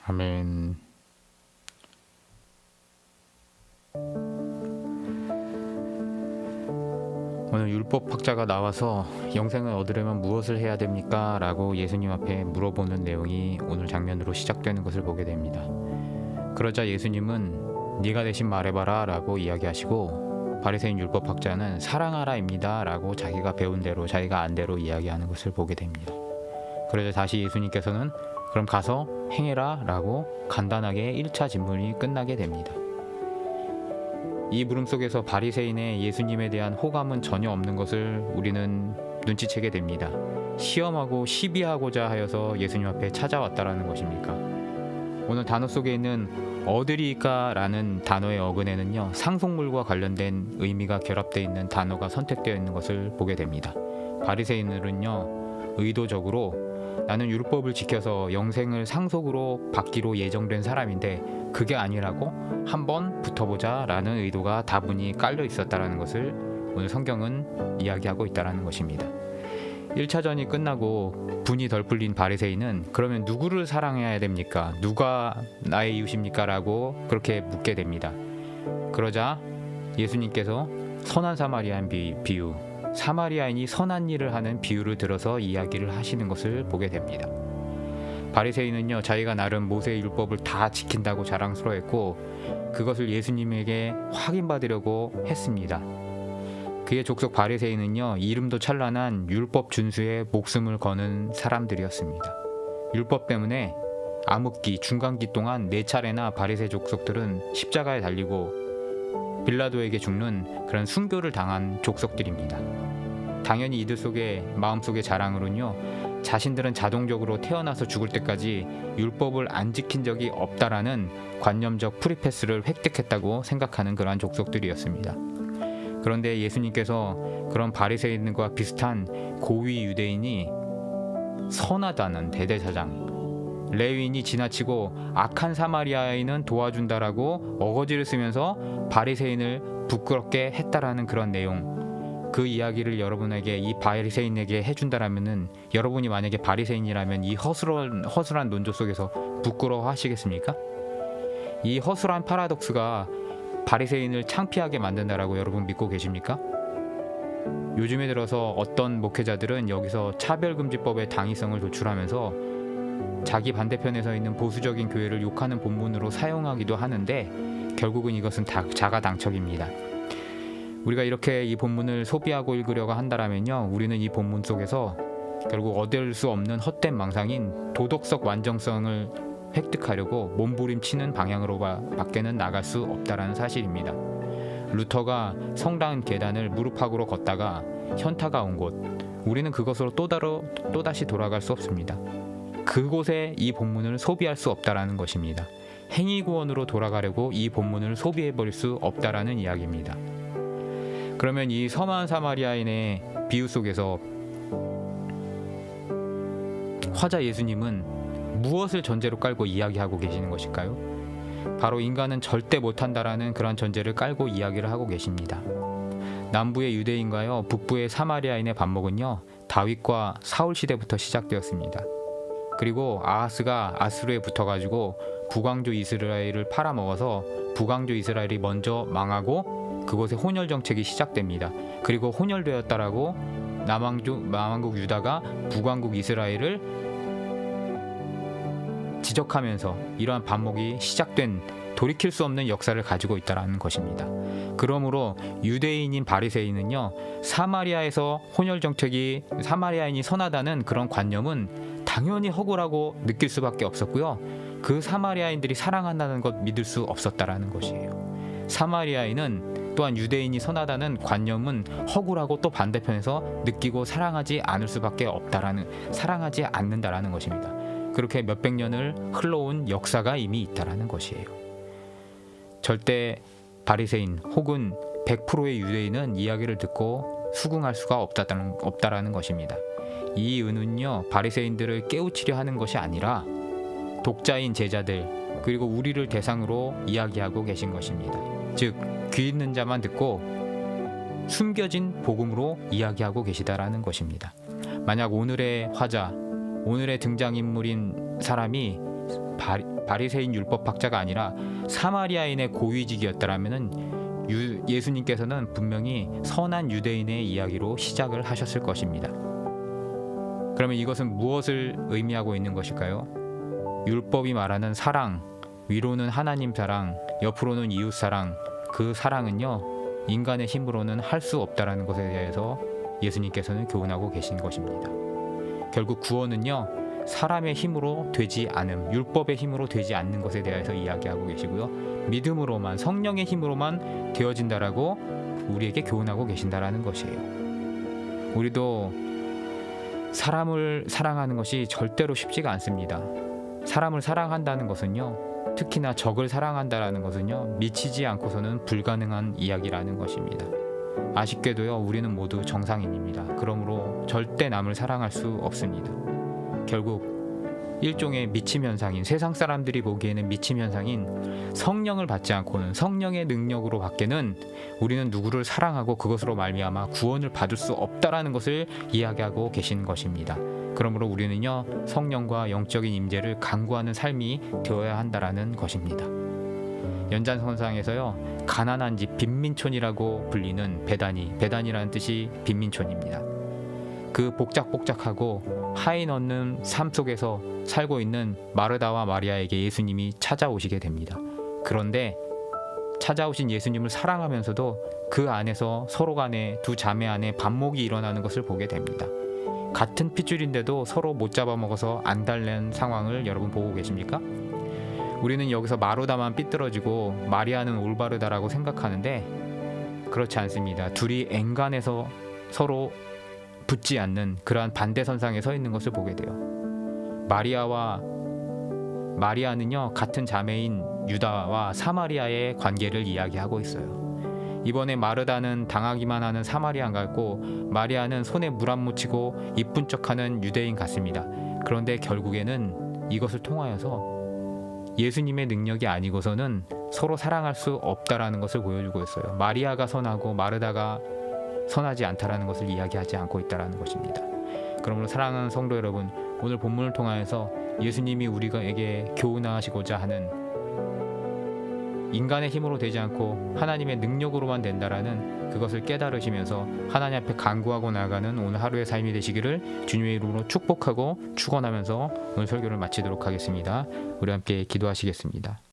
아멘. 오늘 율법학자가 나와서 영생을 얻으려면 무엇을 해야 됩니까? 라고 예수님 앞에 물어보는 내용이 오늘 장면으로 시작되는 것을 보게 됩니다. 그러자 예수님은 네가 대신 말해봐라 라고 이야기하시고, 바리새인 율법학자는 사랑하라입니다 라고 자기가 배운 대로 자기가 안 대로 이야기하는 것을 보게 됩니다. 그러자 다시 예수님께서는 그럼 가서 행해라 라고 간단하게 1차 질문이 끝나게 됩니다. 이 물음 속에서 바리새인의 예수님에 대한 호감은 전혀 없는 것을 우리는 눈치채게 됩니다. 시험하고 시비하고자 하여서 예수님 앞에 찾아왔다라는 것입니까? 오늘 단어 속에 있는 어드리까 라는 단어의 어근에는요, 상속물과 관련된 의미가 결합되어 있는 단어가 선택되어 있는 것을 보게 됩니다. 바리새인들은요, 의도적으로 나는 율법을 지켜서 영생을 상속으로 받기로 예정된 사람인데 그게 아니라고 한번 붙어보자 라는 의도가 다분히 깔려 있었다는 것을 오늘 성경은 이야기하고 있다는 것입니다. 1차전이 끝나고 분이 덜 풀린 바리새인은 그러면 누구를 사랑해야 됩니까? 누가 나의 이웃입니까? 라고 그렇게 묻게 됩니다. 그러자 예수님께서 선한 사마리아인 비유, 사마리아인이 선한 일을 하는 비유를 들어서 이야기를 하시는 것을 보게 됩니다. 바리새인은요, 자기가 나름 모세의 율법을 다 지킨다고 자랑스러워했고 그것을 예수님에게 확인받으려고 했습니다. 그의 족속 바리새인은요, 이름도 찬란한 율법 준수에 목숨을 거는 사람들이었습니다. 율법 때문에 암흑기, 중간기 동안 4차례나 바리새 족속들은 십자가에 달리고 빌라도에게 죽는 그런 순교를 당한 족속들입니다. 당연히 이들 속의 마음속의 자랑으로는요, 자신들은 자동적으로 태어나서 죽을 때까지 율법을 안 지킨 적이 없다라는 관념적 프리패스를 획득했다고 생각하는 그러한 족속들이었습니다. 그런데 예수님께서 그런 바리새인과 비슷한 고위 유대인이 선하다는 대대사장, 레위인이 지나치고 악한 사마리아인은 도와준다라고 어거지를 쓰면서 바리새인을 부끄럽게 했다라는 그런 내용, 그 이야기를 여러분에게, 이 바리새인에게 해준다라면은 여러분이 만약에 바리새인이라면 이 허술한 논조 속에서 부끄러워하시겠습니까? 이 허술한 파라독스가 바리새인을 창피하게 만든다라고 여러분 믿고 계십니까? 요즘에 들어서 어떤 목회자들은 여기서 차별금지법의 당위성을 도출하면서 자기 반대편에 서 있는 보수적인 교회를 욕하는 본문으로 사용하기도 하는데 결국은 이것은 자가당착입니다. 우리가 이렇게 이 본문을 소비하고 읽으려고 한다면요, 우리는 이 본문 속에서 결국 얻을 수 없는 헛된 망상인 도덕적 완전성을 획득하려고 몸부림치는 방향으로 밖에는 나갈 수 없다라는 사실입니다. 루터가 성당 계단을 무릎팍으로 걷다가 현타가 온 곳, 우리는 그것으로 또다시 돌아갈 수 없습니다. 그곳에 이 본문을 소비할 수 없다라는 것입니다. 행위구원으로 돌아가려고 이 본문을 소비해버릴 수 없다라는 이야기입니다. 그러면 이 선한 사마리아인의 비유 속에서 화자 예수님은 무엇을 전제로 깔고 이야기하고 계시는 것일까요? 바로 인간은 절대 못한다라는 그런 전제를 깔고 이야기를 하고 계십니다. 남부의 유대인과요, 북부의 사마리아인의 반목은요, 다윗과 사울 시대부터 시작되었습니다. 그리고 아하스가 아수르에 붙어가지고 북왕조 이스라엘을 팔아먹어서 북왕조 이스라엘이 먼저 망하고 그곳에 혼혈 정책이 시작됩니다. 그리고 혼혈되었다라고 남왕국 유다가 북왕국 이스라엘을 지적하면서 이러한 반목이 시작된, 돌이킬 수 없는 역사를 가지고 있다는 것입니다. 그러므로 유대인인 바리새인은요, 사마리아에서 혼혈 정책이, 사마리아인이 선하다는 그런 관념은 당연히 허구라고 느낄 수밖에 없었고요, 그 사마리아인들이 사랑한다는 것 믿을 수 없었다라는 것이에요. 사마리아인은 또한 유대인이 선하다는 관념은 허구라고 또 반대편에서 느끼고 사랑하지 않을 수밖에 없다라는, 사랑하지 않는다라는 것입니다. 그렇게 몇백 년을 흘러온 역사가 이미 있다라는 것이에요. 절대 바리새인 혹은 100%의 유대인은 이야기를 듣고 수긍할 수가 없다라는 것입니다. 이 은은요, 바리새인들을 깨우치려 하는 것이 아니라 독자인 제자들, 그리고 우리를 대상으로 이야기하고 계신 것입니다. 즉, 귀 있는 자만 듣고 숨겨진 복음으로 이야기하고 계시다라는 것입니다. 만약 오늘의 화자, 오늘의 등장인물인 사람이 바리새인 율법학자가 아니라 사마리아인의 고위직이었다라면은 예수님께서는 분명히 선한 유대인의 이야기로 시작을 하셨을 것입니다. 그러면 이것은 무엇을 의미하고 있는 것일까요? 율법이 말하는 사랑, 위로는 하나님 사랑, 옆으로는 이웃 사랑, 그 사랑은요 인간의 힘으로는 할 수 없다라는 것에 대해서 예수님께서는 교훈하고 계신 것입니다. 결국 구원은요 사람의 힘으로 되지 않음, 율법의 힘으로 되지 않는 것에 대해서 이야기하고 계시고요, 믿음으로만, 성령의 힘으로만 되어진다라고 우리에게 교훈하고 계신다라는 것이에요. 우리도 사람을 사랑하는 것이 절대로 쉽지가 않습니다. 사람을 사랑한다는 것은요, 특히나 적을 사랑한다라는 것은요 미치지 않고서는 불가능한 이야기라는 것입니다. 아쉽게도요 우리는 모두 정상인입니다. 그러므로 절대 남을 사랑할 수 없습니다. 결국 일종의 미침 현상인, 세상 사람들이 보기에는 미침 현상인 성령을 받지 않고는, 성령의 능력으로 밖에는 우리는 누구를 사랑하고 그것으로 말미암아 구원을 받을 수 없다라는 것을 이야기하고 계신 것입니다. 그러므로 우리는요 성령과 영적인 임재를 강구하는 삶이 되어야 한다라는 것입니다. 연장선상에서요 가난한 집 빈민촌이라고 불리는 베단이라는 뜻이 빈민촌입니다. 그 복작복작하고 하인 없는 삶 속에서 살고 있는 마르다와 마리아에게 예수님이 찾아오시게 됩니다. 그런데 찾아오신 예수님을 사랑하면서도 그 안에서 서로 간에, 두 자매 안에 반목이 일어나는 것을 보게 됩니다. 같은 핏줄인데도 서로 못 잡아먹어서 안달낸 상황을 여러분 보고 계십니까? 우리는 여기서 마르다만 삐뚤어지고 마리아는 올바르다라고 생각하는데 그렇지 않습니다. 둘이 앵간해서 서로 붙지 않는 그러한 반대선상에 서 있는 것을 보게 돼요. 마리아는요 같은 자매인 유다와 사마리아의 관계를 이야기하고 있어요. 이번에 마르다는 당하기만 하는 사마리안 같고, 마리아는 손에 물 안 묻히고 이쁜 척하는 유대인 같습니다. 그런데 결국에는 이것을 통하여서 예수님의 능력이 아니고서는 서로 사랑할 수 없다라는 것을 보여주고 있어요. 마리아가 선하고 마르다가 선하지 않다라는 것을 이야기하지 않고 있다라는 것입니다. 그러므로 사랑하는 성도 여러분, 오늘 본문을 통하여서 예수님이 우리에게 교훈하시고자 하는 인간의 힘으로 되지 않고 하나님의 능력으로만 된다라는 그것을 깨달으시면서 하나님 앞에 간구하고 나아가는 오늘 하루의 삶이 되시기를 주님의 이름으로 축복하고 축원하면서 오늘 설교를 마치도록 하겠습니다. 우리 함께 기도하시겠습니다.